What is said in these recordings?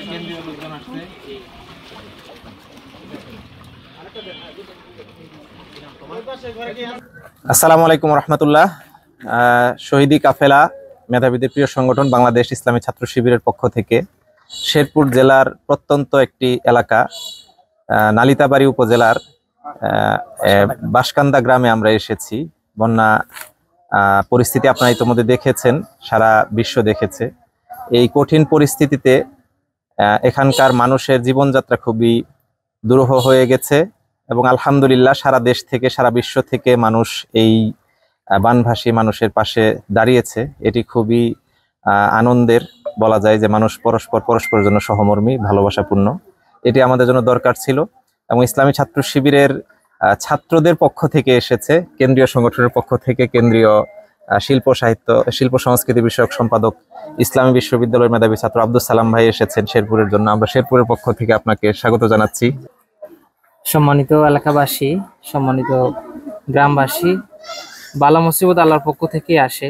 কেন্দ্রীয় লোকজন আসছে। আসসালামু আলাইকুম রহমতুল্লাহ। শহীদি কাফেলা মেধাবীদের প্রিয় সংগঠন বাংলাদেশ ইসলামী ছাত্র শিবিরের পক্ষ থেকে শেরপুর জেলার প্রত্যন্ত একটি এলাকা নালিতাবাড়ি উপজেলার বাঁশকান্দা গ্রামে আমরা এসেছি। বন্যা পরিস্থিতি আপনারা ইতিমধ্যে দেখেছেন, সারা বিশ্ব দেখেছে। এই কঠিন পরিস্থিতিতে এখানকার মানুষের জীবনযাত্রা খুবই দুরূহ হয়ে গেছে এবং আলহামদুলিল্লাহ সারা দেশ থেকে, সারা বিশ্ব থেকে মানুষ এই বানভাসী মানুষের পাশে দাঁড়িয়েছে। এটি খুবই আনন্দের, বলা যায় যে মানুষ পরস্পরের জন্য সহমর্মী, ভালোবাসাপূর্ণ। এটি আমাদের জন্য দরকার ছিল এবং ইসলামী ছাত্র শিবিরের ছাত্রদের পক্ষ থেকে এসেছে, কেন্দ্রীয় সংগঠনের পক্ষ থেকে কেন্দ্রীয় শিল্প সংস্কৃতি বিষয়ক সম্পাদক ইসলামী বিশ্ববিদ্যালয়ের মেধাবী ছাত্র আব্দুল সালাম ভাই এসেছেন শেরপুরের জন্য। আমরা শেরপুরের পক্ষ থেকে আপনাকে স্বাগত জানাচ্ছি। সম্মানিত এলাকাবাসী, সম্মানিত গ্রামবাসী, বালা মুসিবত আল্লাহর পক্ষ থেকে আসে।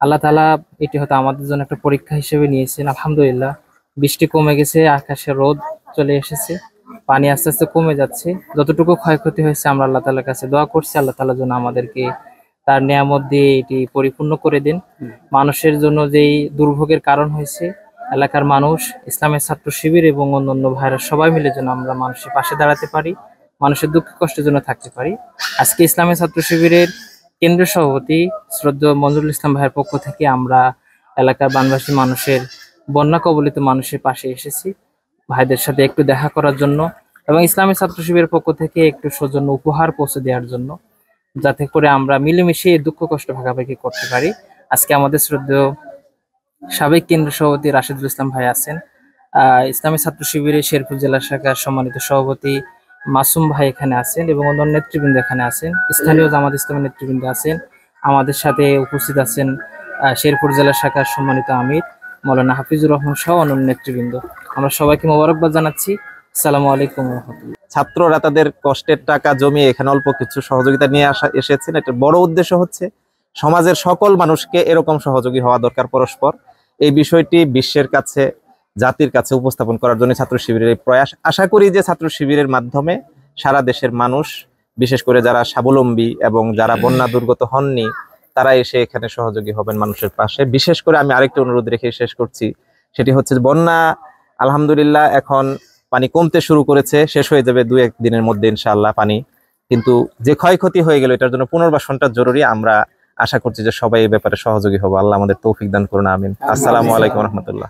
আল্লাহ তাআলা এটি হয়তো আমাদের জন্য একটা পরীক্ষা হিসেবে নিয়েছেন। আলহামদুলিল্লাহ বৃষ্টি কমে গেছে, আকাশে রোদ চলে এসেছে, পানি আস্তে আস্তে কমে যাচ্ছে। যতটুকু ক্ষয়ক্ষতি হয়েছে আমরা আল্লাহ তাআলার কাছে দোয়া করছি, আল্লাহ তাআলা যেন আমাদেরকে তার নিয়ামত দিয়ে এটি পরিপূর্ণ করে দেন। মানুষের জন্য যেই দুর্ভোগের কারণ হয়েছে, এলাকার মানুষ, ইসলামের ছাত্র শিবির এবং অন্যান্য ভাইরা সবাই মিলে যেন আমরা মানুষের পাশে দাঁড়াতে পারি, মানুষের দুঃখ কষ্টের জন্য থাকতে পারি। আজকে ইসলামের ছাত্র শিবিরের কেন্দ্রীয় সভাপতি শ্রদ্ধেয় মঞ্জুরুল ইসলাম ভাইয়ের পক্ষ থেকে আমরা এলাকার বানভাসী মানুষের, বন্যা কবলিত মানুষের পাশে এসেছি ভাইদের সাথে একটু দেখা করার জন্য এবং ইসলামী ছাত্র শিবিরের পক্ষ থেকে একটু সৌজন্য উপহার পৌঁছে দেওয়ার জন্য, যাতে করে আমরা মিলেমিশে দুঃখ কষ্ট ভাগাভাগি করতে পারি। আজকে আমাদের শ্রদ্ধেয় সাবেক কেন্দ্রীয় সভাপতি রাশেদুল ইসলাম ভাই আছেন, ইসলামী ছাত্র শিবিরের শেরপুর জেলা শাখার সম্মানিত সভাপতি মাসুম ভাই এখানে আছেন এবং অন্যান্য নেতৃবৃন্দ এখানে আছেন, স্থানীয় জামাত ইসলামের নেতৃবৃন্দ আছেন। আমাদের সাথে উপস্থিত আছেন শেরপুর জেলা শাখার সম্মানিত আমির মৌলানা হাফিজুর রহমান সহ অন্যান্য নেতৃবৃন্দ। আমরা সবাইকে মোবারকবাদ জানাচ্ছি। আসসালামু আলাইকুম ওয়া রাহমাতুল্লাহ। ছাত্ররা তাদের কষ্টের টাকা জমিয়ে এখানে অল্প কিছু সহযোগিতা নিয়ে এসেছেন। একটা বড় উদ্দেশ্য হচ্ছে সমাজের সকল মানুষকে এরকম সহযোগী হওয়া দরকার পরস্পর। এই বিষয়টি বিশ্বের কাছে, জাতির কাছে উপস্থাপন করার জন্য ছাত্র শিবিরের এই প্রয়াস। আশা করি যে ছাত্র শিবিরের মাধ্যমে সারা দেশের মানুষ, বিশেষ করে যারা স্বাবলম্বী এবং যারা বন্যা দুর্গত হননি, তারা এসে এখানে সহযোগী হবেন মানুষের পাশে। বিশেষ করে আমি আরেকটি অনুরোধ রেখে শেষ করছি, সেটি হচ্ছে বন্যা আলহামদুলিল্লাহ এখন পানি কমতে শুরু করেছে, শেষ হয়ে যাবে 2-1 দিনের মধ্যে ইনশাআল্লাহ পানি। কিন্তু যে ক্ষয়ক্ষতি হয়ে গেল, এটার জন্য পুনর্বাসনটা জরুরি। আমরা আশা করছি যে সবাই এই ব্যাপারে সহযোগী হবো। আল্লাহ আমাদের তৌফিক দান করুন, আমিন। আসসালামু আলাইকুম রহমতুল্লাহ।